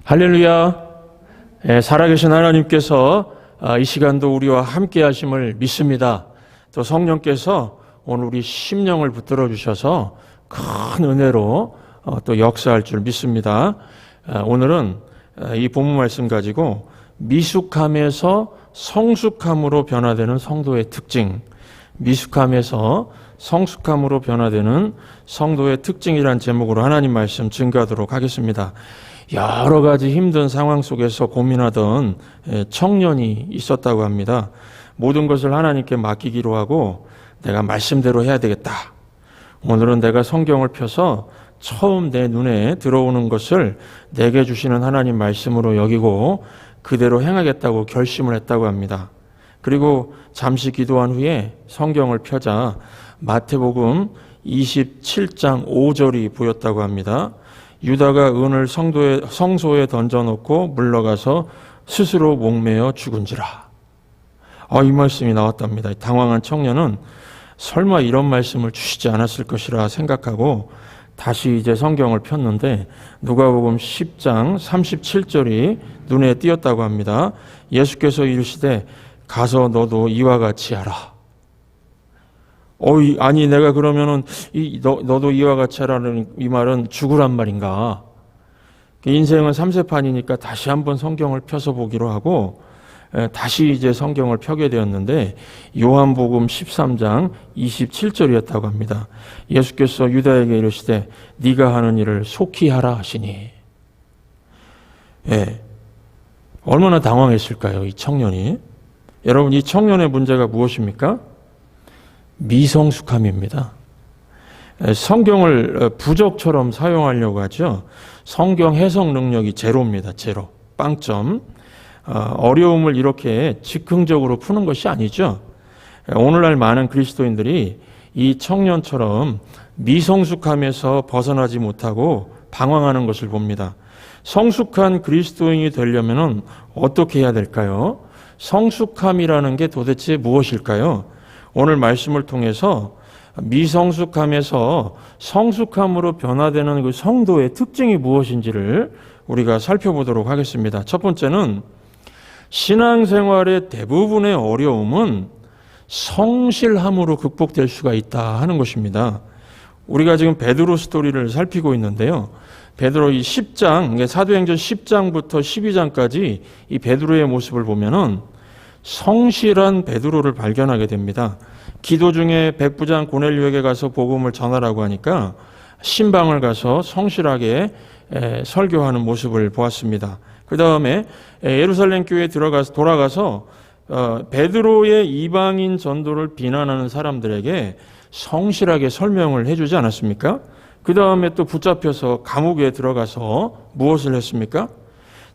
할렐루야. 살아계신 하나님께서 이 시간도 우리와 함께 하심을 믿습니다. 또 성령께서 오늘 우리 심령을 붙들어 주셔서 큰 은혜로 또 역사할 줄 믿습니다. 오늘은 이 본문 말씀 가지고 미숙함에서 성숙함으로 변화되는 성도의 특징, 미숙함에서 성숙함으로 변화되는 성도의 특징이란 제목으로 하나님 말씀 증거하도록 하겠습니다. 여러 가지 힘든 상황 속에서 고민하던 청년이 있었다고 합니다. 모든 것을 하나님께 맡기기로 하고 내가 말씀대로 해야 되겠다. 오늘은 내가 성경을 펴서 처음 내 눈에 들어오는 것을 내게 주시는 하나님 말씀으로 여기고 그대로 행하겠다고 결심을 했다고 합니다. 그리고 잠시 기도한 후에 성경을 펴자 마태복음 27장 5절이 보였다고 합니다. 유다가 은을 성소에 던져놓고 물러가서 스스로 목매어 죽은지라. 이 말씀이 나왔답니다. 당황한 청년은 설마 이런 말씀을 주시지 않았을 것이라 생각하고 다시 이제 성경을 폈는데 누가복음 10장 37절이 눈에 띄었다고 합니다. 예수께서 이르시되 가서 너도 이와 같이 하라. 아니 내가 그러면은 너도 이와 같이 하라는 이 말은 죽으란 말인가? 인생은 삼세판이니까 다시 한번 성경을 펴서 보기로 하고 다시 이제 성경을 펴게 되었는데 요한복음 13장 27절이었다고 합니다. 예수께서 유다에게 이르시되 네가 하는 일을 속히 하라 하시니. 얼마나 당황했을까요, 이 청년이? 여러분, 이 청년의 문제가 무엇입니까? 미성숙함입니다. 성경을 부적처럼 사용하려고 하죠. 성경 해석 능력이 제로입니다. 제로. 빵점. 어려움을 이렇게 즉흥적으로 푸는 것이 아니죠. 오늘날 많은 그리스도인들이 이 청년처럼 미성숙함에서 벗어나지 못하고 방황하는 것을 봅니다. 성숙한 그리스도인이 되려면 어떻게 해야 될까요? 성숙함이라는 게 도대체 무엇일까요? 오늘 말씀을 통해서 미성숙함에서 성숙함으로 변화되는 그 성도의 특징이 무엇인지를 우리가 살펴보도록 하겠습니다. 첫 번째는 신앙생활의 대부분의 어려움은 성실함으로 극복될 수가 있다 하는 것입니다. 우리가 지금 베드로 스토리를 살피고 있는데요. 베드로 이 10장, 사도행전 10장부터 12장까지 이 베드로의 모습을 보면은 성실한 베드로를 발견하게 됩니다. 기도 중에 백부장 고넬료에게 가서 복음을 전하라고 하니까 신방을 가서 성실하게 설교하는 모습을 보았습니다. 그 다음에 예루살렘 교회에 돌아가서 베드로의 이방인 전도를 비난하는 사람들에게 성실하게 설명을 해주지 않았습니까? 그 다음에 또 붙잡혀서 감옥에 들어가서 무엇을 했습니까?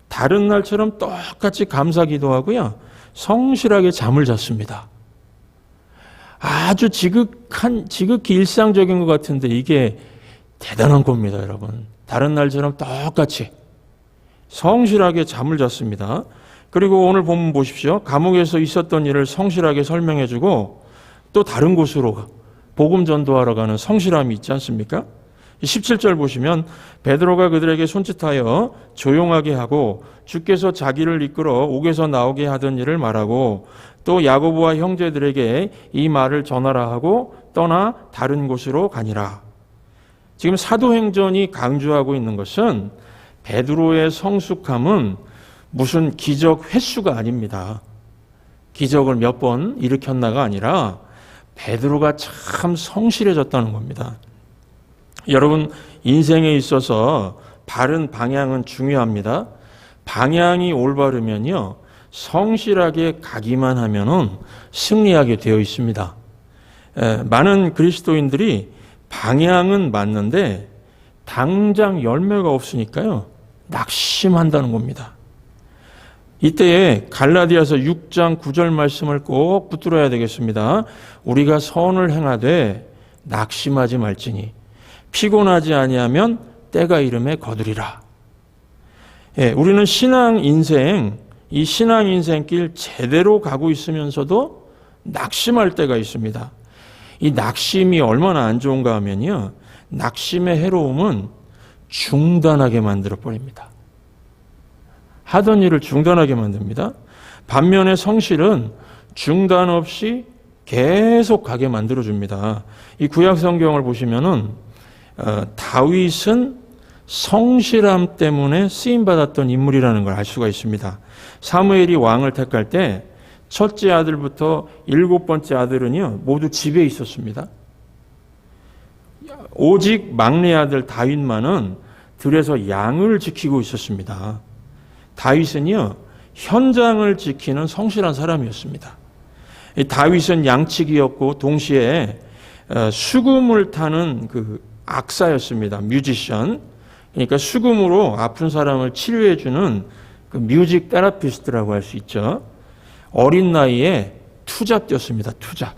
다른 날처럼 똑같이 감사 기도하고요. 성실하게 잠을 잤습니다. 아주 지극히 일상적인 것 같은데 이게 대단한 겁니다, 여러분. 다른 날처럼 똑같이 성실하게 잠을 잤습니다. 그리고 오늘 본문 보십시오. 감옥에서 있었던 일을 성실하게 설명해주고 또 다른 곳으로 복음 전도하러 가는 성실함이 있지 않습니까? 17절 보시면 베드로가 그들에게 손짓하여 조용하게 하고 주께서 자기를 이끌어 옥에서 나오게 하던 일을 말하고 또 야고보와 형제들에게 이 말을 전하라 하고 떠나 다른 곳으로 가니라. 지금 사도행전이 강조하고 있는 것은 베드로의 성숙함은 무슨 기적 횟수가 아닙니다. 기적을 몇 번 일으켰나가 아니라 베드로가 참 성실해졌다는 겁니다. 여러분, 인생에 있어서 바른 방향은 중요합니다. 방향이 올바르면요, 성실하게 가기만 하면은 승리하게 되어 있습니다. 많은 그리스도인들이 방향은 맞는데 당장 열매가 없으니까요, 낙심한다는 겁니다. 이때에 갈라디아서 6장 9절 말씀을 꼭 붙들어야 되겠습니다. 우리가 선을 행하되 낙심하지 말지니 피곤하지 아니하면 때가 이름에 거두리라. 우리는 이 신앙 인생길 제대로 가고 있으면서도 낙심할 때가 있습니다. 이 낙심이 얼마나 안 좋은가 하면요, 낙심의 해로움은 중단하게 만들어 버립니다. 하던 일을 중단하게 만듭니다. 반면에 성실은 중단 없이 계속 가게 만들어줍니다. 이 구약 성경을 보시면은 다윗은 성실함 때문에 쓰임받았던 인물이라는 걸 알 수가 있습니다. 사무엘이 왕을 택할 때 첫째 아들부터 7번째 아들은요 모두 집에 있었습니다. 오직 막내 아들 다윗만은 들에서 양을 지키고 있었습니다. 다윗은요 현장을 지키는 성실한 사람이었습니다. 다윗은 양치기였고 동시에 수금을 타는 그 악사였습니다. 뮤지션. 그러니까 수금으로 아픈 사람을 치료해주는 그 뮤직 테라피스트라고 할 수 있죠. 어린 나이에 투잡 뛰었습니다. 투잡.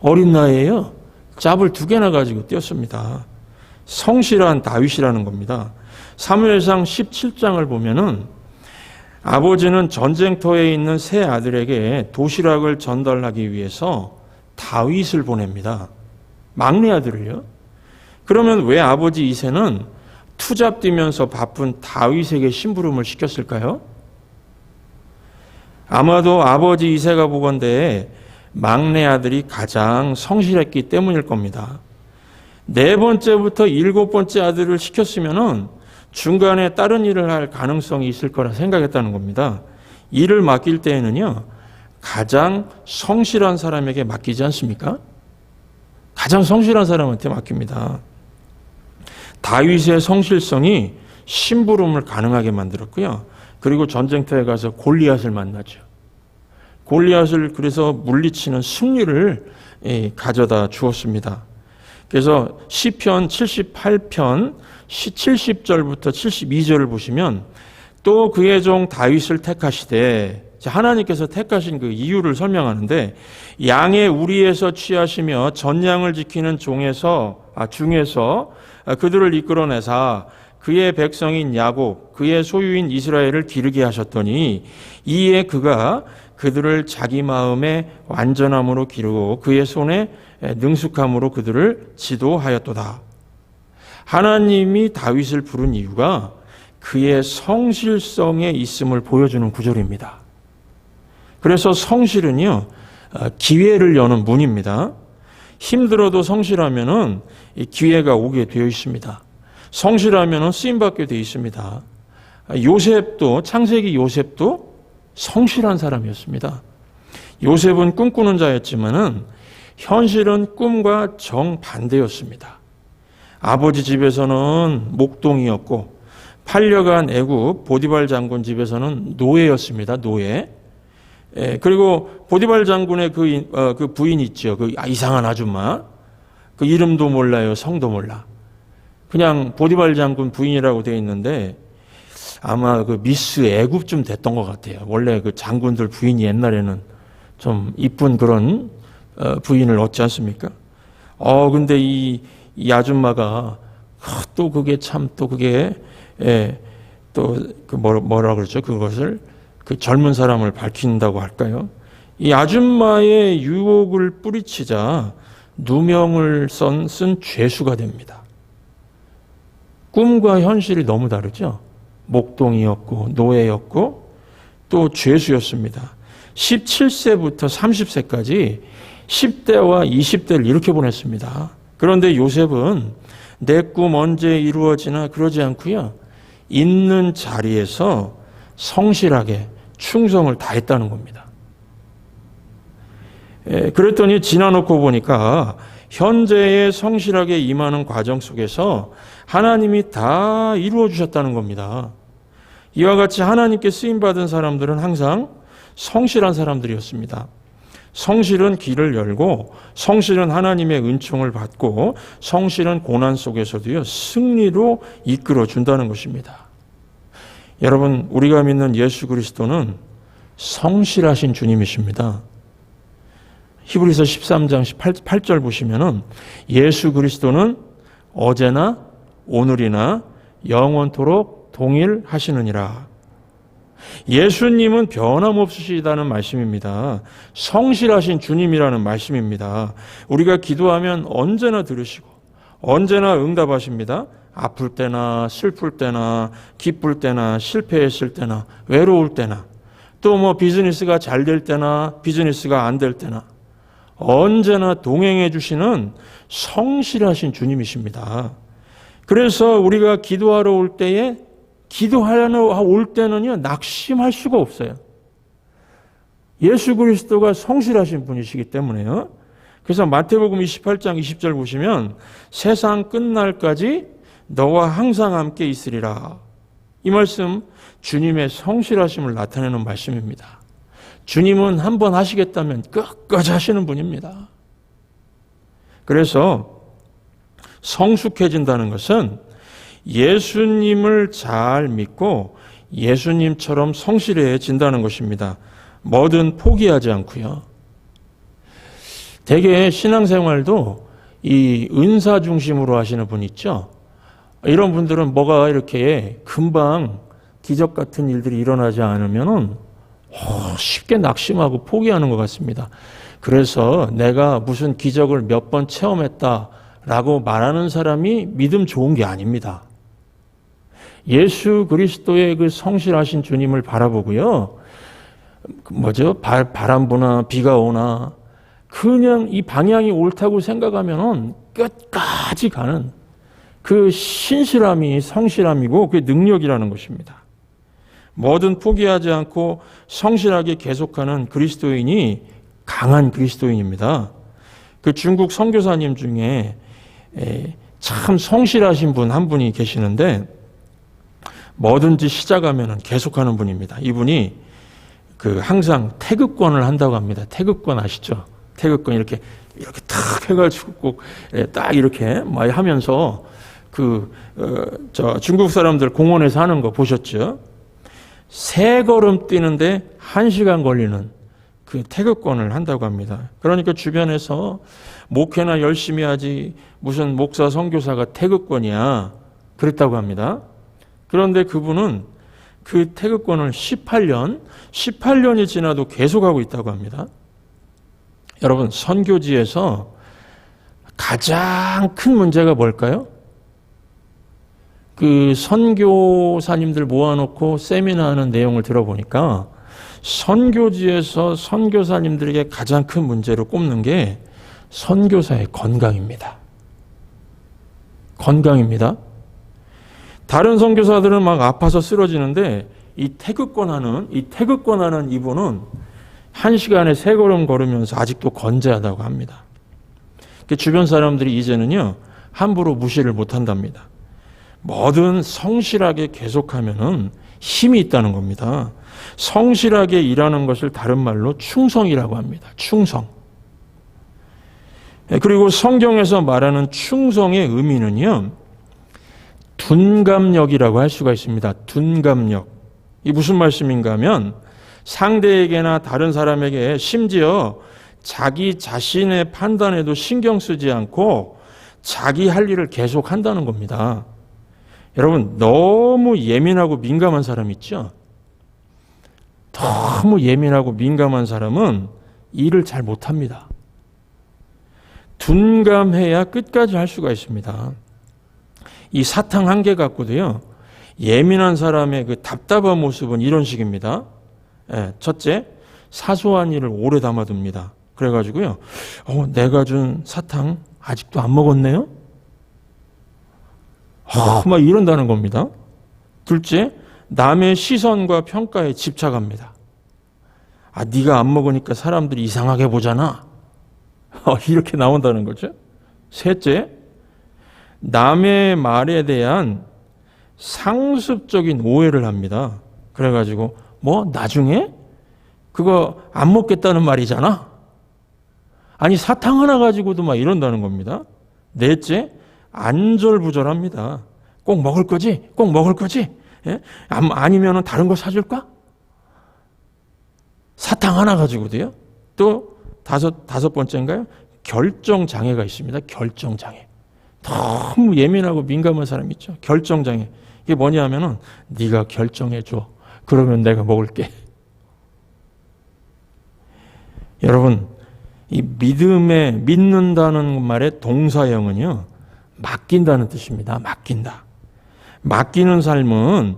어린 나이에요. 짭을 2개나 가지고 뛰었습니다. 성실한 다윗이라는 겁니다. 사무엘상 17장을 보면은 아버지는 전쟁터에 있는 세 아들에게 도시락을 전달하기 위해서 다윗을 보냅니다. 막내 아들을요. 그러면 왜 아버지 이새는 투잡 뛰면서 바쁜 다윗에게 심부름을 시켰을까요? 아마도 아버지 이새가 보건대 막내 아들이 가장 성실했기 때문일 겁니다. 4번째부터 7번째 아들을 시켰으면은 중간에 다른 일을 할 가능성이 있을 거라 생각했다는 겁니다. 일을 맡길 때에는요, 가장 성실한 사람에게 맡기지 않습니까? 가장 성실한 사람한테 맡깁니다. 다윗의 성실성이 심부름을 가능하게 만들었고요. 그리고 전쟁터에 가서 골리앗을 만나죠. 골리앗을 그래서 물리치는 승리를 가져다 주었습니다. 그래서 시편 78편 70절부터 72절을 보시면 또 그의 종 다윗을 택하시되, 하나님께서 택하신 그 이유를 설명하는데, 양의 우리에서 취하시며 전양을 지키는 중에서 그들을 이끌어내사 그의 백성인 야곱 그의 소유인 이스라엘을 기르게 하셨더니 이에 그가 그들을 자기 마음의 완전함으로 기르고 그의 손에 능숙함으로 그들을 지도하였도다. 하나님이 다윗을 부른 이유가 그의 성실성에 있음을 보여주는 구절입니다. 그래서 성실은요, 기회를 여는 문입니다. 힘들어도 성실하면은 기회가 오게 되어 있습니다. 성실하면은 쓰임받게 되어 있습니다. 요셉도, 창세기 요셉도 성실한 사람이었습니다. 요셉은 꿈꾸는 자였지만은 현실은 꿈과 정반대였습니다. 아버지 집에서는 목동이었고 팔려간 애굽 보디발 장군 집에서는 노예였습니다. 노예. 그리고 보디발 장군의 그 부인 있죠. 그 이상한 아줌마. 그 이름도 몰라요. 성도 몰라. 그냥 보디발 장군 부인이라고 되어 있는데 아마 그 미스 애굽쯤 됐던 것 같아요. 원래 그 장군들 부인이 옛날에는 좀 이쁜 그런 부인을 얻지 않습니까? 근데 이 아줌마가 또 그게 참 또 그게 또 그 뭐라 그러죠? 그것을 그 젊은 사람을 밝힌다고 할까요? 이 아줌마의 유혹을 뿌리치자 누명을 쓴 죄수가 됩니다. 꿈과 현실이 너무 다르죠? 목동이었고 노예였고 또 죄수였습니다. 17세부터 30세까지 10대와 20대를 이렇게 보냈습니다. 그런데 요셉은 내 꿈 언제 이루어지나 그러지 않고요. 있는 자리에서 성실하게 충성을 다했다는 겁니다. 그랬더니 지나놓고 보니까 현재에 성실하게 임하는 과정 속에서 하나님이 다 이루어 주셨다는 겁니다. 이와 같이 하나님께 쓰임받은 사람들은 항상 성실한 사람들이었습니다. 성실은 길을 열고 성실은 하나님의 은총을 받고 성실은 고난 속에서도요 승리로 이끌어 준다는 것입니다. 여러분, 우리가 믿는 예수 그리스도는 성실하신 주님이십니다. 히브리서 13장 18절 보시면은 예수 그리스도는 어제나 오늘이나 영원토록 동일하시느니라. 예수님은 변함없으시다는 말씀입니다. 성실하신 주님이라는 말씀입니다. 우리가 기도하면 언제나 들으시고 언제나 응답하십니다. 아플 때나 슬플 때나 기쁠 때나 실패했을 때나 외로울 때나 또 뭐 비즈니스가 잘 될 때나 비즈니스가 안 될 때나 언제나 동행해 주시는 성실하신 주님이십니다. 그래서 우리가 기도하러 올 때는요, 낙심할 수가 없어요. 예수 그리스도가 성실하신 분이시기 때문에요. 그래서 마태복음 28장 20절 보시면 세상 끝날까지 너와 항상 함께 있으리라. 이 말씀 주님의 성실하심을 나타내는 말씀입니다. 주님은 한번 하시겠다면 끝까지 하시는 분입니다. 그래서 성숙해진다는 것은 예수님을 잘 믿고 예수님처럼 성실해진다는 것입니다. 뭐든 포기하지 않고요. 대개 신앙생활도 이 은사 중심으로 하시는 분 있죠. 이런 분들은 뭐가 이렇게 금방 기적 같은 일들이 일어나지 않으면은 쉽게 낙심하고 포기하는 것 같습니다. 그래서 내가 무슨 기적을 몇 번 체험했다라고 말하는 사람이 믿음 좋은 게 아닙니다. 예수 그리스도의 그 성실하신 주님을 바라보고요. 바람 부나 비가 오나 그냥 이 방향이 옳다고 생각하면은 끝까지 가는 그 신실함이 성실함이고 그게 능력이라는 것입니다. 뭐든 포기하지 않고 성실하게 계속하는 그리스도인이 강한 그리스도인입니다. 그 중국 선교사님 중에 참 성실하신 분 한 분이 계시는데 뭐든지 시작하면 계속하는 분입니다. 이분이 그 항상 태극권을 한다고 합니다. 태극권 아시죠? 태극권 이렇게 탁 해가지고 꼭 딱 이렇게 막 하면서 중국 사람들 공원에서 하는 거 보셨죠? 3걸음 뛰는데 1시간 걸리는 그 태극권을 한다고 합니다. 그러니까 주변에서 목회나 열심히 하지 무슨 목사 선교사가 태극권이야 그랬다고 합니다. 그런데 그분은 그 태극권을 18년이 지나도 계속하고 있다고 합니다. 여러분, 선교지에서 가장 큰 문제가 뭘까요? 그 선교사님들 모아놓고 세미나 하는 내용을 들어보니까 선교지에서 선교사님들에게 가장 큰 문제로 꼽는 게 선교사의 건강입니다. 건강입니다. 다른 선교사들은 막 아파서 쓰러지는데 이 태극권 하는 이분은 1시간에 3걸음 걸으면서 아직도 건재하다고 합니다. 주변 사람들이 이제는요 함부로 무시를 못한답니다. 뭐든 성실하게 계속하면은 힘이 있다는 겁니다. 성실하게 일하는 것을 다른 말로 충성이라고 합니다. 충성. 그리고 성경에서 말하는 충성의 의미는요, 둔감력이라고 할 수가 있습니다. 둔감력. 이 무슨 말씀인가 하면 상대에게나 다른 사람에게 심지어 자기 자신의 판단에도 신경 쓰지 않고 자기 할 일을 계속 한다는 겁니다. 여러분, 너무 예민하고 민감한 사람 있죠? 너무 예민하고 민감한 사람은 일을 잘 못합니다. 둔감해야 끝까지 할 수가 있습니다. 이 사탕 한 개 갖고도요, 예민한 사람의 그 답답한 모습은 이런 식입니다. 첫째, 사소한 일을 오래 담아둡니다. 그래가지고요, 내가 준 사탕 아직도 안 먹었네요? 막 이런다는 겁니다. 둘째, 남의 시선과 평가에 집착합니다. 네가 안 먹으니까 사람들이 이상하게 보잖아. 이렇게 나온다는 거죠. 셋째, 남의 말에 대한 상습적인 오해를 합니다. 그래가지고 나중에 그거 안 먹겠다는 말이잖아. 아니 사탕 하나 가지고도 막 이런다는 겁니다. 넷째, 안절부절합니다. 꼭 먹을 거지? 꼭 먹을 거지? 예? 아니면 다른 거 사줄까? 사탕 하나 가지고도요. 또 다섯 번째인가요? 결정장애가 있습니다. 결정장애. 너무 예민하고 민감한 사람 있죠. 결정장애. 이게 뭐냐 하면은 네가 결정해줘. 그러면 내가 먹을게. 여러분, 이 믿는다는 말의 동사형은요, 맡긴다는 뜻입니다. 맡긴다. 맡기는 삶은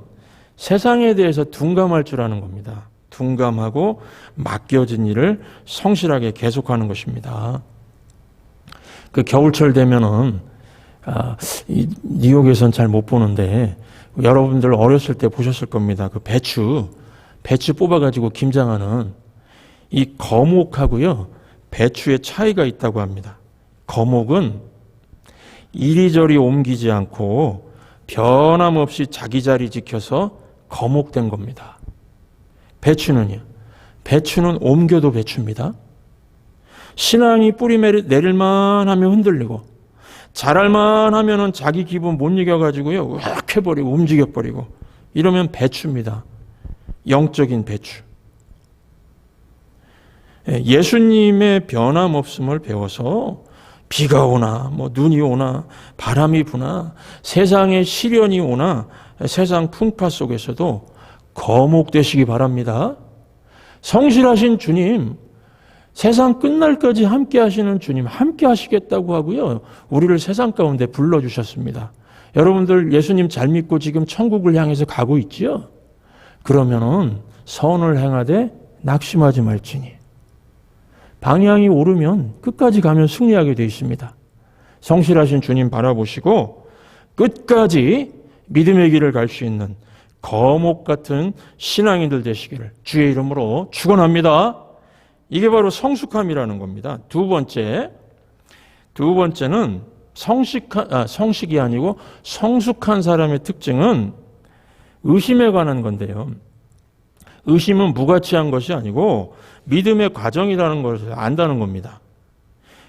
세상에 대해서 둔감할 줄 아는 겁니다. 둔감하고 맡겨진 일을 성실하게 계속하는 것입니다. 그 겨울철 되면은 뉴욕에선 잘 못 보는데 여러분들 어렸을 때 보셨을 겁니다. 그 배추 뽑아가지고 김장하는 이 거목하고요 배추의 차이가 있다고 합니다. 거목은 이리저리 옮기지 않고 변함없이 자기 자리 지켜서 거목된 겁니다. 배추는요? 배추는 옮겨도 배추입니다. 신앙이 뿌리 내릴만 하면 흔들리고 자랄만 하면은 자기 기분 못 이겨가지고요 으악 해버리고 움직여버리고 이러면 배추입니다. 영적인 배추. 예수님의 변함없음을 배워서 비가 오나 눈이 오나 바람이 부나 세상에 시련이 오나 세상 풍파 속에서도 거목되시기 바랍니다. 성실하신 주님, 세상 끝날까지 함께 하시는 주님, 함께 하시겠다고 하고요 우리를 세상 가운데 불러주셨습니다. 여러분들 예수님 잘 믿고 지금 천국을 향해서 가고 있지요? 그러면은 선을 행하되 낙심하지 말지니 방향이 오르면 끝까지 가면 승리하게 되어 있습니다. 성실하신 주님 바라보시고 끝까지 믿음의 길을 갈 수 있는 거목 같은 신앙인들 되시기를 주의 이름으로 축원합니다. 이게 바로 성숙함이라는 겁니다. 두 번째는 성식이 아니고 성숙한 사람의 특징은 의심에 관한 건데요. 의심은 무가치한 것이 아니고 믿음의 과정이라는 것을 안다는 겁니다.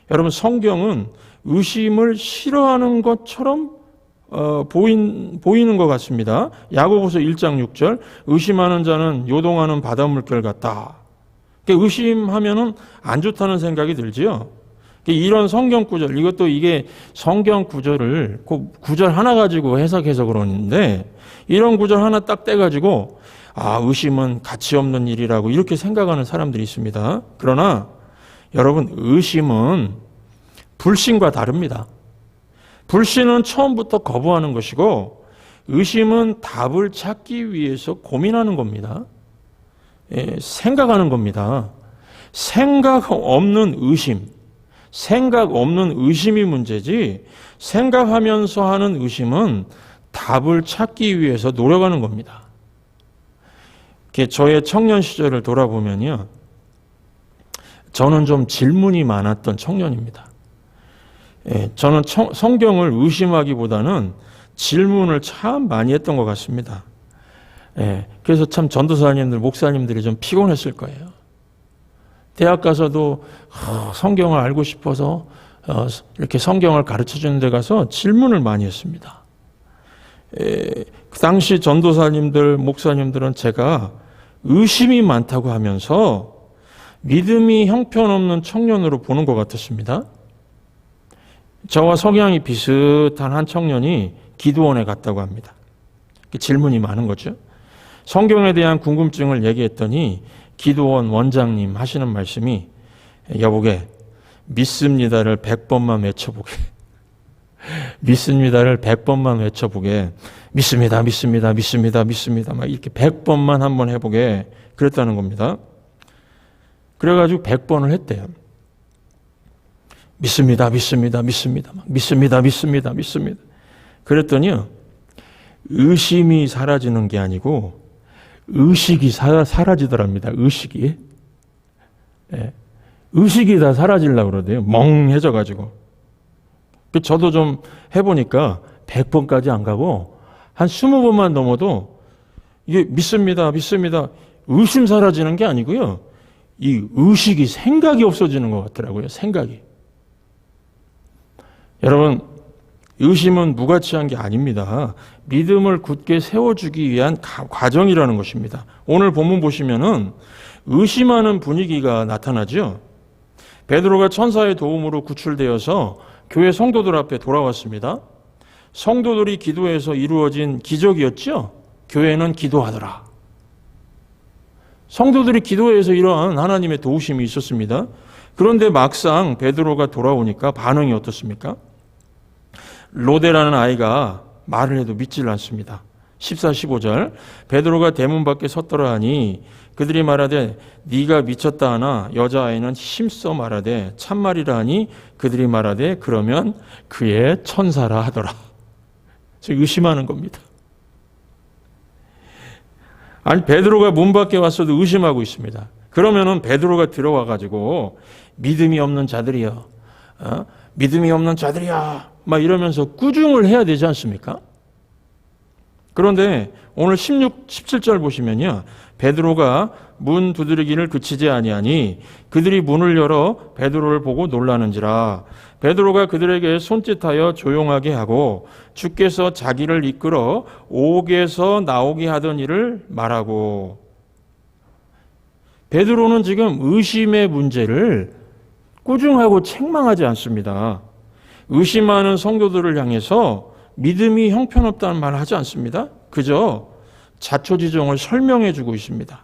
여러분 성경은 의심을 싫어하는 것처럼 보이는 것 같습니다. 야고보서 1장 6절 의심하는 자는 요동하는 바닷물결 같다. 의심하면은 안 좋다는 생각이 들지요. 이런 성경 구절, 이게 성경 구절을 구절 하나 가지고 해석해서 그러는데 이런 구절 하나 딱 떼가지고 의심은 가치 없는 일이라고 이렇게 생각하는 사람들이 있습니다. 그러나 여러분 의심은 불신과 다릅니다. 불신은 처음부터 거부하는 것이고 의심은 답을 찾기 위해서 고민하는 겁니다. 생각하는 겁니다. 생각 없는 의심이 문제지 생각하면서 하는 의심은 답을 찾기 위해서 노력하는 겁니다. 저의 청년 시절을 돌아보면요. 저는 좀 질문이 많았던 청년입니다. 저는 성경을 의심하기보다는 질문을 참 많이 했던 것 같습니다. 그래서 참 전도사님들, 목사님들이 좀 피곤했을 거예요. 대학 가서도 성경을 알고 싶어서 이렇게 성경을 가르쳐주는 데 가서 질문을 많이 했습니다. 그 당시 전도사님들, 목사님들은 제가 의심이 많다고 하면서 믿음이 형편없는 청년으로 보는 것 같았습니다. 저와 성향이 비슷한 한 청년이 기도원에 갔다고 합니다. 질문이 많은 거죠. 성경에 대한 궁금증을 얘기했더니 기도원 원장님 하시는 말씀이 여보게 믿습니다를 100번만 외쳐보게. 믿습니다를 100번만 외쳐보게. 믿습니다, 믿습니다, 믿습니다, 믿습니다. 막 이렇게 100번만 한번 해보게. 그랬다는 겁니다. 그래가지고 100번을 했대요. 믿습니다, 믿습니다, 믿습니다. 믿습니다, 믿습니다, 믿습니다. 그랬더니요. 의심이 사라지는 게 아니고 의식이 사라지더랍니다. 의식이. 의식이 다 사라지려고 그러대요. 멍해져가지고. 저도 좀 해보니까 100번까지 안 가고 한 20번만 넘어도 이게 믿습니다, 믿습니다. 의심 사라지는 게 아니고요. 이 의식이 생각이 없어지는 것 같더라고요. 생각이. 여러분 의심은 무가치한 게 아닙니다. 믿음을 굳게 세워주기 위한 과정이라는 것입니다. 오늘 본문 보시면은 의심하는 분위기가 나타나죠. 베드로가 천사의 도움으로 구출되어서 교회 성도들 앞에 돌아왔습니다. 성도들이 기도해서 이루어진 기적이었죠. 교회는 기도하더라. 성도들이 기도해서 이러한 하나님의 도우심이 있었습니다. 그런데 막상 베드로가 돌아오니까 반응이 어떻습니까? 로데라는 아이가 말을 해도 믿질 않습니다. 14, 15절 베드로가 대문 밖에 섰더라 하니 그들이 말하되 네가 미쳤다 하나 여자아이는 힘써 말하되 참말이라 하니 그들이 말하되 그러면 그의 천사라 하더라. 지금 의심하는 겁니다. 아니 베드로가 문 밖에 왔어도 의심하고 있습니다. 그러면은 베드로가 들어와 가지고 믿음이 없는 자들이여, 믿음이 없는 자들이야 막 이러면서 꾸중을 해야 되지 않습니까? 그런데 오늘 16, 17절 보시면요. 베드로가 문 두드리기를 그치지 아니하니 그들이 문을 열어 베드로를 보고 놀라는지라. 베드로가 그들에게 손짓하여 조용하게 하고 주께서 자기를 이끌어 옥에서 나오게 하던 일을 말하고. 베드로는 지금 의심의 문제를 꾸중하고 책망하지 않습니다. 의심하는 성도들을 향해서 믿음이 형편없다는 말을 하지 않습니다. 그저 자초지종을 설명해 주고 있습니다.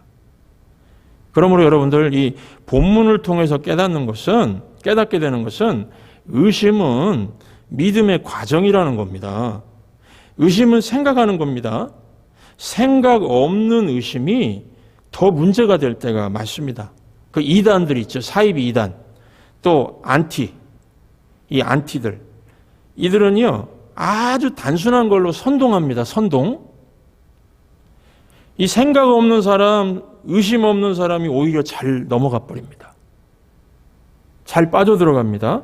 그러므로 여러분들 이 본문을 통해서 깨닫게 되는 것은 의심은 믿음의 과정이라는 겁니다. 의심은 생각하는 겁니다. 생각 없는 의심이 더 문제가 될 때가 많습니다. 그 이단들 있죠. 사이비 이단. 또 이 안티들. 이들은요. 아주 단순한 걸로 선동합니다. 선동. 이 생각 없는 사람, 의심 없는 사람이 오히려 잘 넘어가 버립니다. 잘 빠져들어갑니다.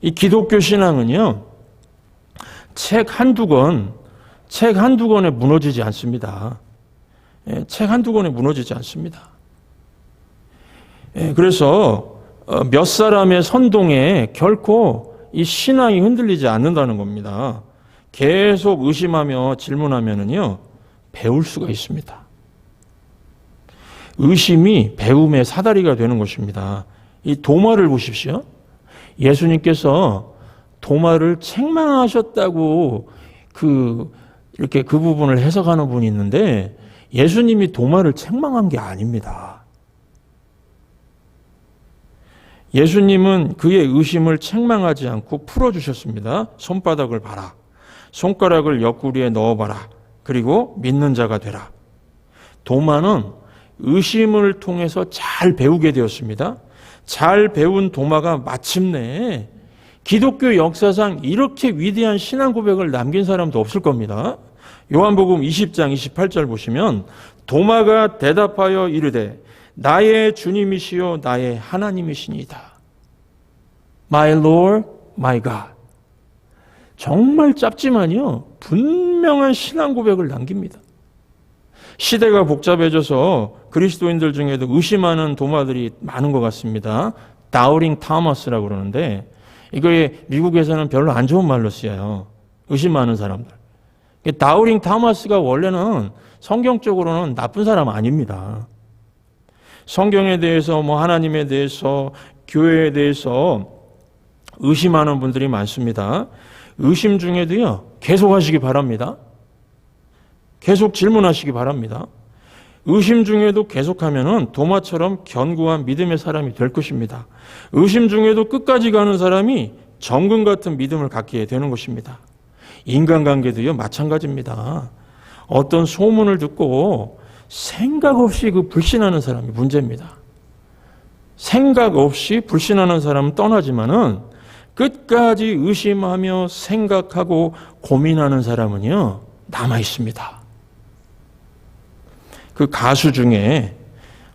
이 기독교 신앙은요. 책 한두 권에 무너지지 않습니다. 책 한두 권에 무너지지 않습니다. 그래서 몇 사람의 선동에 결코 이 신앙이 흔들리지 않는다는 겁니다. 계속 의심하며 질문하면은요, 배울 수가 있습니다. 의심이 배움의 사다리가 되는 것입니다. 이 도마를 보십시오. 예수님께서 도마를 책망하셨다고 이렇게 그 부분을 해석하는 분이 있는데 예수님이 도마를 책망한 게 아닙니다. 예수님은 그의 의심을 책망하지 않고 풀어주셨습니다. 손바닥을 봐라. 손가락을 옆구리에 넣어봐라. 그리고 믿는 자가 되라. 도마는 의심을 통해서 잘 배우게 되었습니다. 잘 배운 도마가 마침내 기독교 역사상 이렇게 위대한 신앙 고백을 남긴 사람도 없을 겁니다. 요한복음 20장 28절 보시면 도마가 대답하여 이르되 나의 주님이시요 나의 하나님이시니이다. My Lord, my God. 정말 짧지만요. 분명한 신앙 고백을 남깁니다. 시대가 복잡해져서 그리스도인들 중에도 의심하는 도마들이 많은 것 같습니다. 다우링 타머스라고 그러는데 이거에 미국에서는 별로 안 좋은 말로 쓰여요. 의심하는 사람들. 다우링 타머스가 원래는 성경적으로는 나쁜 사람 아닙니다. 성경에 대해서 하나님에 대해서 교회에 대해서 의심하는 분들이 많습니다. 의심 중에도요. 계속 하시기 바랍니다. 계속 질문하시기 바랍니다. 의심 중에도 계속하면은 도마처럼 견고한 믿음의 사람이 될 것입니다. 의심 중에도 끝까지 가는 사람이 정금 같은 믿음을 갖게 되는 것입니다. 인간관계도요. 마찬가지입니다. 어떤 소문을 듣고 생각 없이 불신하는 사람이 문제입니다. 생각 없이 불신하는 사람은 떠나지만은 끝까지 의심하며 생각하고 고민하는 사람은요, 남아 있습니다. 그 가수 중에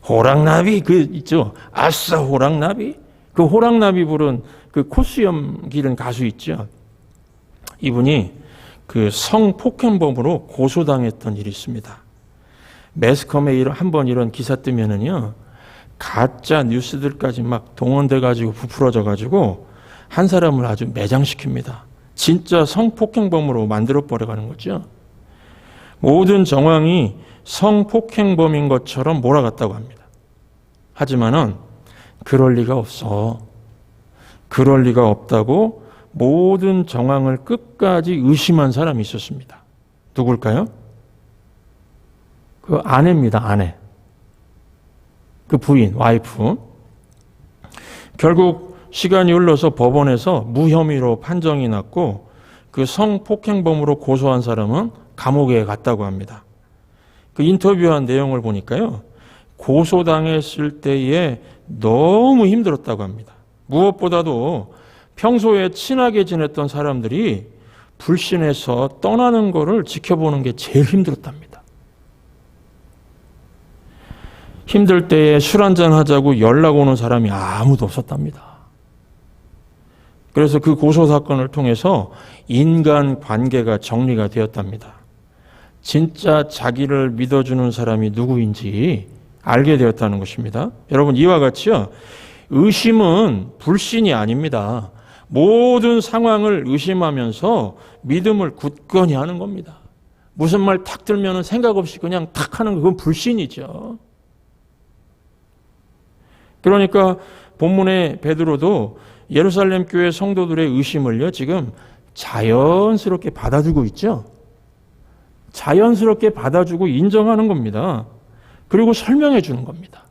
호랑나비 있죠. 아싸 호랑나비. 그 호랑나비 부른 그 코수염 기른 가수 있죠. 이분이 그 성폭행범으로 고소당했던 일이 있습니다. 매스컴에 한번 이런 기사 뜨면은요, 가짜 뉴스들까지 막 동원돼가지고 부풀어져가지고 한 사람을 아주 매장시킵니다. 진짜 성폭행범으로 만들어버려가는 거죠. 모든 정황이 성폭행범인 것처럼 몰아갔다고 합니다. 하지만은 그럴 리가 없어. 그럴 리가 없다고 모든 정황을 끝까지 의심한 사람이 있었습니다. 누굴까요? 그 아내입니다. 아내. 그 부인, 와이프. 결국 시간이 흘러서 법원에서 무혐의로 판정이 났고 그 성폭행범으로 고소한 사람은 감옥에 갔다고 합니다. 그 인터뷰한 내용을 보니까요, 고소당했을 때에 너무 힘들었다고 합니다. 무엇보다도 평소에 친하게 지냈던 사람들이 불신해서 떠나는 것을 지켜보는 게 제일 힘들었답니다. 힘들 때에 술 한잔 하자고 연락 오는 사람이 아무도 없었답니다. 그래서 그 고소 사건을 통해서 인간 관계가 정리가 되었답니다. 진짜 자기를 믿어주는 사람이 누구인지 알게 되었다는 것입니다. 여러분, 이와 같이요, 의심은 불신이 아닙니다. 모든 상황을 의심하면서 믿음을 굳건히 하는 겁니다. 무슨 말 탁 들면 생각 없이 그냥 탁 하는 거, 그건 불신이죠. 그러니까 본문의 베드로도 예루살렘 교회 성도들의 의심을요, 지금 자연스럽게 받아주고 있죠. 자연스럽게 받아주고 인정하는 겁니다. 그리고 설명해 주는 겁니다.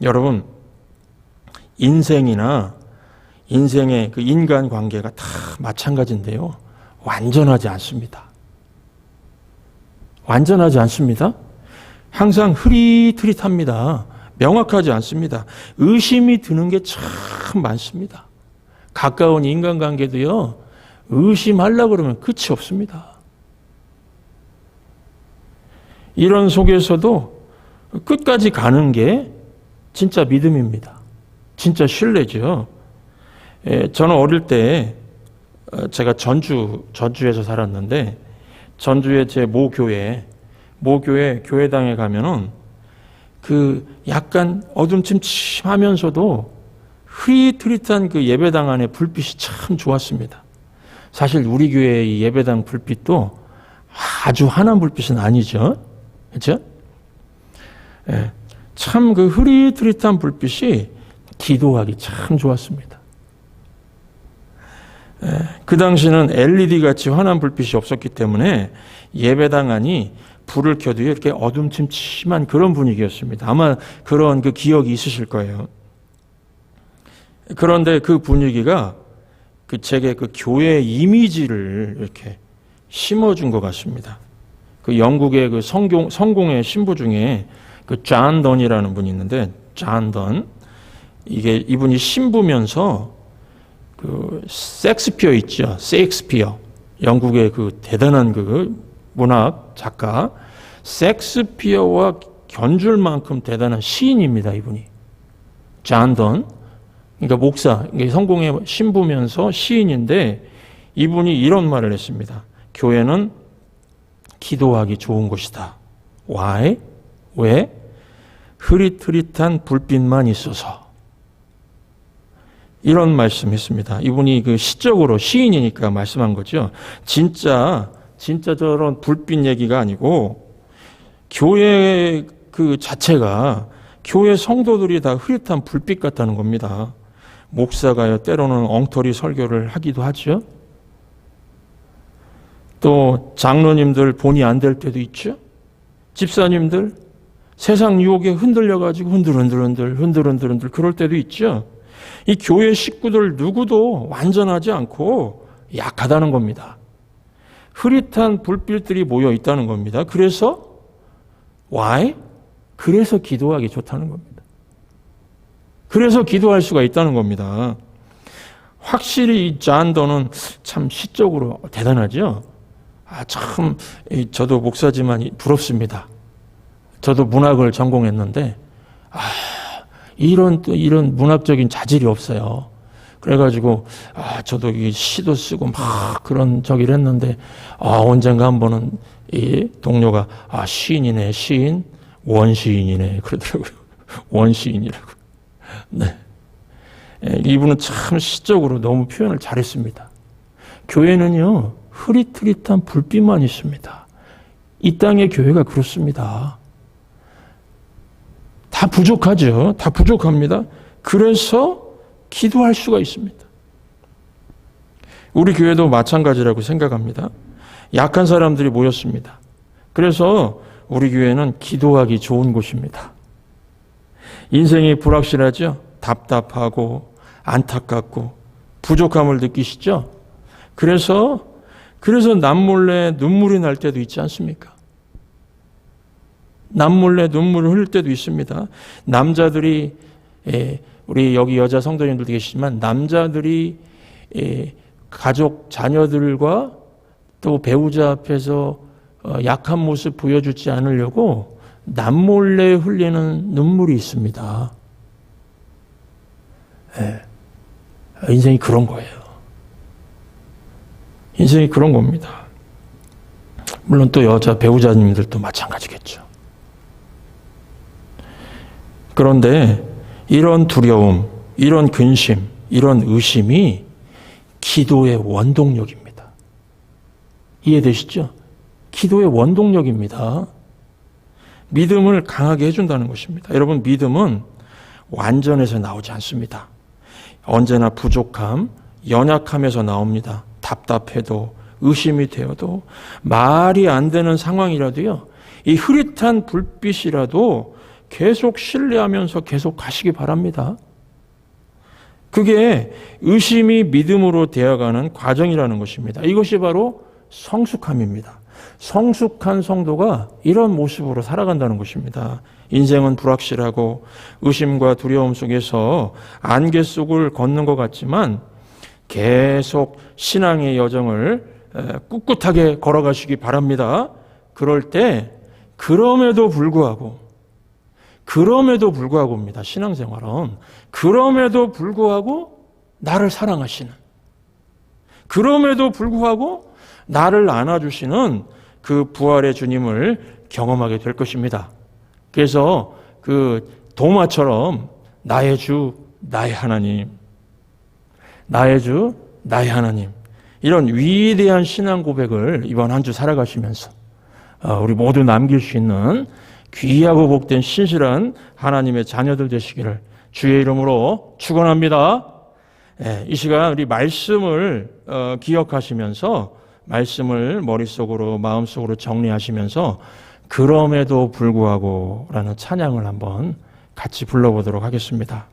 여러분, 인생이나 인생의 그 인간 관계가 다 마찬가지인데요, 완전하지 않습니다. 완전하지 않습니다. 항상 흐릿흐릿합니다. 명확하지 않습니다. 의심이 드는 게 참 많습니다. 가까운 인간관계도요, 의심하려고 그러면 끝이 없습니다. 이런 속에서도 끝까지 가는 게 진짜 믿음입니다. 진짜 신뢰죠. 저는 어릴 때 제가 전주에서 살았는데, 전주의 제 모교회 교회당에 가면은 그 약간 어둠침침하면서도 흐릿흐릿한 그 예배당 안에 불빛이 참 좋았습니다. 사실 우리 교회의 예배당 불빛도 아주 환한 불빛은 아니죠. 그렇죠? 참 그 흐릿흐릿한 불빛이 기도하기 참 좋았습니다. 그 당시는 LED 같이 환한 불빛이 없었기 때문에 예배당 안이 불을 켜도 이렇게 어둠침침한 그런 분위기였습니다. 아마 그런 그 기억이 있으실 거예요. 그런데 그 분위기가 제게 그 교회 이미지를 이렇게 심어준 것 같습니다. 그 영국의 그 성공의 신부 중에 그 존 던이라는 분이 있는데, 존 던, 이분이 신부면서 그 섹스피어 있죠. 셰익스피어. 영국의 그 대단한 그 문학 작가, 셰익스피어와 견줄 만큼 대단한 시인입니다, 이분이. 존 던. 그러니까 목사, 성공의 신부면서 시인인데, 이분이 이런 말을 했습니다. 교회는 기도하기 좋은 곳이다. Why? 왜? 흐릿흐릿한 불빛만 있어서. 이런 말씀했습니다. 이분이 그 시적으로 시인이니까 말씀한 거죠. 진짜 저런 불빛 얘기가 아니고, 교회 그 자체가, 교회 성도들이 다 흐릿한 불빛 같다는 겁니다. 목사가요, 때로는 엉터리 설교를 하기도 하죠. 또 장로님들 본의 안 될 때도 있죠. 집사님들 세상 유혹에 흔들려가지고 흔들흔들 그럴 때도 있죠. 이 교회 식구들 누구도 완전하지 않고 약하다는 겁니다. 흐릿한 불빛들이 모여 있다는 겁니다. 그래서 why? 그래서 기도하기 좋다는 겁니다. 그래서 기도할 수가 있다는 겁니다. 확실히 이 존 던은 참 시적으로 대단하죠. 참 저도 목사지만 부럽습니다. 저도 문학을 전공했는데 이런 문학적인 자질이 없어요. 그래가지고 저도 이 시도 쓰고 막 그런 저기를 했는데 언젠가 한 번은 이 동료가 시인이네, 시인, 원시인이네 그러더라고요. 원시인이라고. 네. 이분은 참 시적으로 너무 표현을 잘했습니다. 교회는요, 흐릿흐릿한 불빛만 있습니다. 이 땅의 교회가 그렇습니다. 다 부족하죠. 다 부족합니다. 그래서 기도할 수가 있습니다. 우리 교회도 마찬가지라고 생각합니다. 약한 사람들이 모였습니다. 그래서 우리 교회는 기도하기 좋은 곳입니다. 인생이 불확실하죠. 답답하고 안타깝고 부족함을 느끼시죠? 그래서 남몰래 눈물이 날 때도 있지 않습니까? 남몰래 눈물을 흘릴 때도 있습니다. 남자들이, 우리 여기 여자 성도님들도 계시지만, 남자들이 가족, 자녀들과 또 배우자 앞에서 약한 모습 보여주지 않으려고 남몰래 흘리는 눈물이 있습니다. 인생이 그런 거예요. 인생이 그런 겁니다. 물론 또 여자 배우자님들도 마찬가지겠죠. 그런데 이런 두려움, 이런 근심, 이런 의심이 기도의 원동력입니다. 이해되시죠? 기도의 원동력입니다. 믿음을 강하게 해준다는 것입니다. 여러분, 믿음은 완전해서 나오지 않습니다. 언제나 부족함, 연약함에서 나옵니다. 답답해도, 의심이 되어도, 말이 안 되는 상황이라도요, 이 흐릿한 불빛이라도 계속 신뢰하면서 계속 가시기 바랍니다. 그게 의심이 믿음으로 되어가는 과정이라는 것입니다. 이것이 바로 성숙함입니다. 성숙한 성도가 이런 모습으로 살아간다는 것입니다. 인생은 불확실하고 의심과 두려움 속에서 안개 속을 걷는 것 같지만 계속 신앙의 여정을 꿋꿋하게 걸어가시기 바랍니다. 그럴 때 그럼에도 불구하고입니다. 신앙생활은 그럼에도 불구하고 나를 사랑하시는, 그럼에도 불구하고 나를 안아주시는 그 부활의 주님을 경험하게 될 것입니다. 그래서 그 도마처럼 나의 주, 나의 하나님, 나의 주, 나의 하나님, 이런 위대한 신앙 고백을 이번 한 주 살아가시면서 우리 모두 남길 수 있는 귀하고 복된 신실한 하나님의 자녀들 되시기를 주의 이름으로 축원합니다. 이 시간 우리 말씀을 기억하시면서 말씀을 머릿속으로 마음속으로 정리하시면서 그럼에도 불구하고 라는 찬양을 한번 같이 불러보도록 하겠습니다.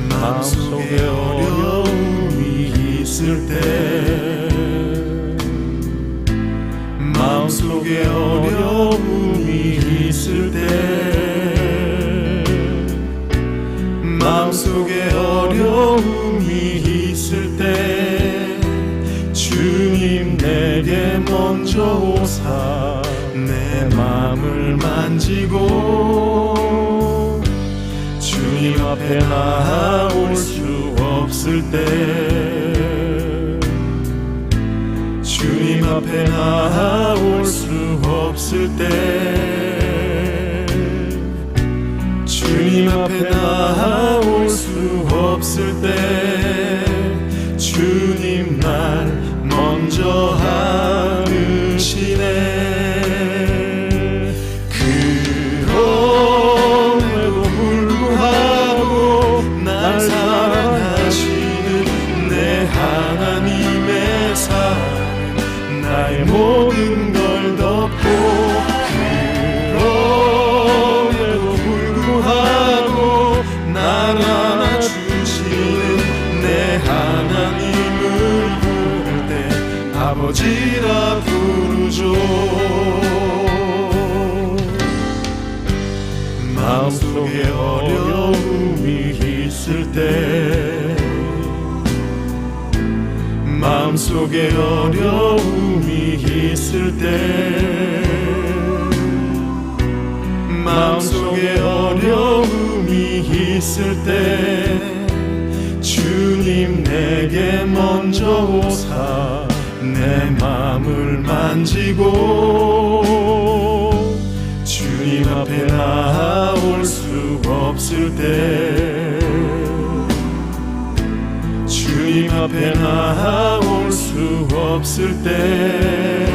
마음속에 어려움이 있을 때, 마음속에 어려움이 있을 때, 마음속에 어려움이 있을 때, 주님 내게 먼저 오사 내 마음을 만지고 주님 앞에 나올 수 없을 때, 주님 앞에 나올 수 없을 때, 주님 앞에 나올 수 없을 때, 주님 날 먼저 안으시네. 사랑하시는 내 하나님의 사랑 나의 모든 걸 덮고, 그럼에도 불구하고 날 안아주시는 내 하나님을 부를 때 아버지라 부르죠. 마음속에 어려움이 있을 때, 마음속에 어려움이 있을 때, 마음속에 어려움이 있을 때, 주님 내게 먼저 오사 내 마음을 만지고 주님 앞에 나올 수 없을 때, 주님 앞에 나올 수 없을 때,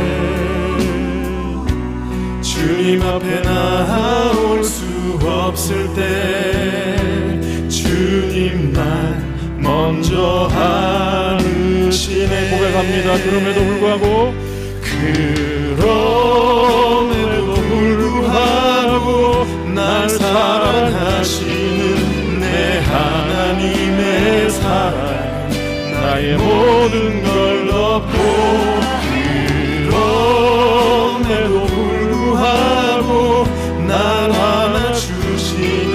주님 앞에 나올 수 없을 때, 주님 주님 날 먼저 안으시네. 고백합니다. 그럼에도 불구하고 날 사랑하시는 내 하나님의 사랑 나의 모든 걸 덮고, 그럼에도 불구하고 날 안아주시는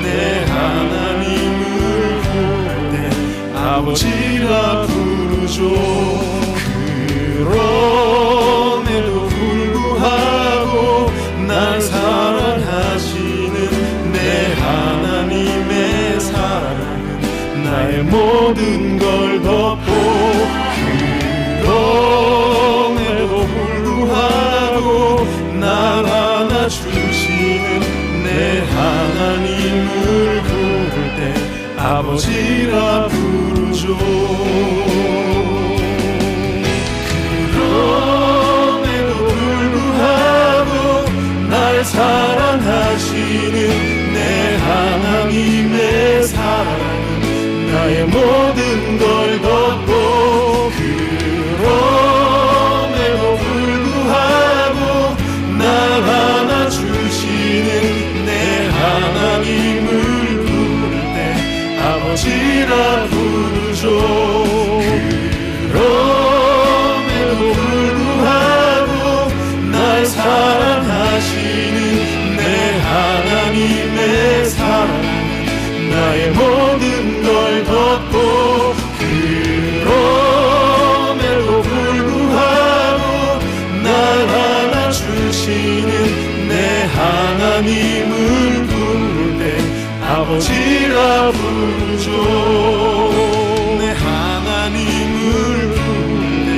내 하나님을 부를 때 아버지라 부르죠. 그럼에도 불구하고 날 사랑하시는 내 하나님의 사랑은 나의 모든 걸 덮고, 그럼에도 불구하고 날 안아주시는 내 하나님을 부를 때 아버지라 부르죠. 사랑하시는 내 하나님의 사랑은 나의 모든 걸 덮고, 그럼에도 불구하고 날 안아주시는 내 하나님을 부를 때 아버지라 부르죠. 그럼에도 불구하고 날 사랑하시는 내 하나님의 사랑은 나의 모든 걸 덮고, 그럼에도 불구하고 날 안아주시는 내 하나님을 부를 때 아버지라 부르죠. 내 하나님을 부를 때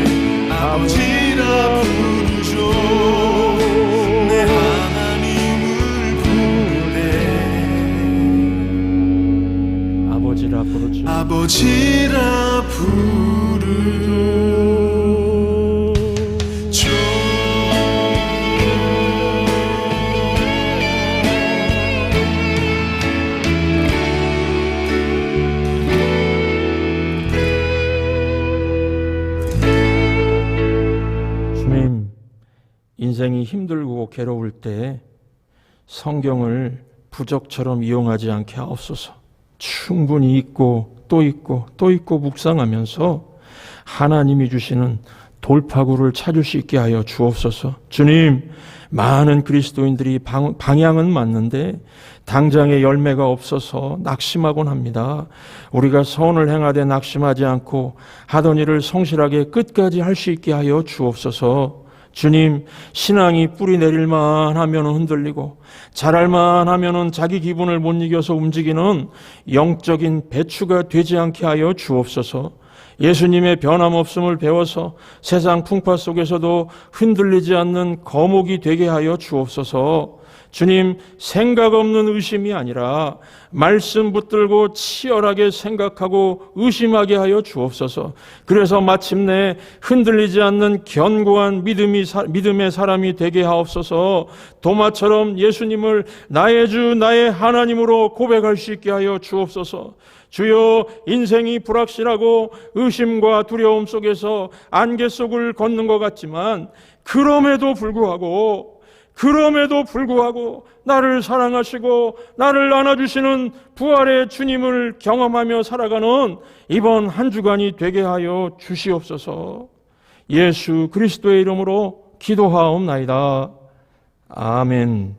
아버지라 부르죠. 아버지라 부르죠. 주님, 인생이 힘들고 괴로울 때 성경을 부적처럼 이용하지 않게 하옵소서. 충분히 읽고 또 읽고 또 읽고 묵상하면서 하나님이 주시는 돌파구를 찾을 수 있게 하여 주옵소서. 주님, 많은 그리스도인들이 방향은 맞는데 당장의 열매가 없어서 낙심하곤 합니다. 우리가 선을 행하되 낙심하지 않고 하던 일을 성실하게 끝까지 할 수 있게 하여 주옵소서. 주님, 신앙이 뿌리 내릴만 하면 흔들리고 잘할만 하면 자기 기분을 못 이겨서 움직이는 영적인 배추가 되지 않게 하여 주옵소서. 예수님의 변함없음을 배워서 세상 풍파 속에서도 흔들리지 않는 거목이 되게 하여 주옵소서. 주님, 생각 없는 의심이 아니라 말씀 붙들고 치열하게 생각하고 의심하게 하여 주옵소서. 그래서 마침내 흔들리지 않는 견고한 믿음의 사람이 되게 하옵소서. 도마처럼 예수님을 나의 주 나의 하나님으로 고백할 수 있게 하여 주옵소서. 주여, 인생이 불확실하고 의심과 두려움 속에서 안개 속을 걷는 것 같지만 그럼에도 불구하고 나를 사랑하시고 나를 안아주시는 부활의 주님을 경험하며 살아가는 이번 한 주간이 되게 하여 주시옵소서. 예수 그리스도의 이름으로 기도하옵나이다. 아멘.